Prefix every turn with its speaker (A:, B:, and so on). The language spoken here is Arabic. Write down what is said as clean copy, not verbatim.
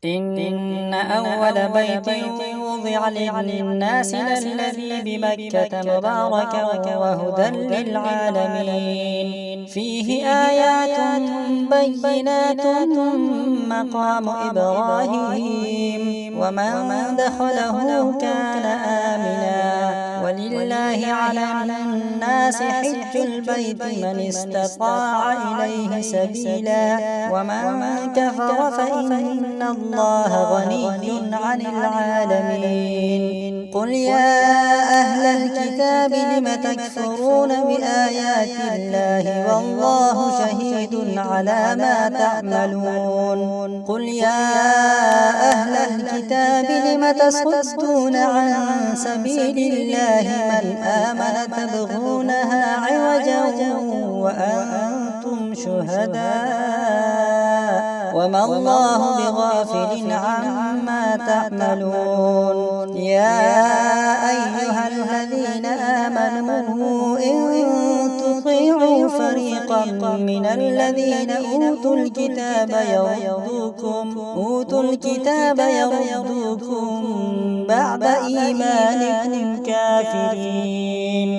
A: إن أول بيت وضع للناس للذي بمكة مباركا وهدى للعالمين فيه آيات بينات مقام إبراهيم ومن دخله كان آمنا ولله على الناس حج البيت من استطاع إليه سبيلا ومن كفر فإن الله غني عن العالمين قل يا أهل الكتاب لم تكفرون بآيات الله والله شهيد على ما تعملون قل يا أهل الكتاب لم تصدون عن سبيل الله من آمن تبغونها عوجا وأنتم شهداء وما الله بغافل عما تعملون يا أيها الذين آمنوا إن تطيعوا فريقا من الذين أوتوا الكتاب يردوكم بعد إيمانكم كافرين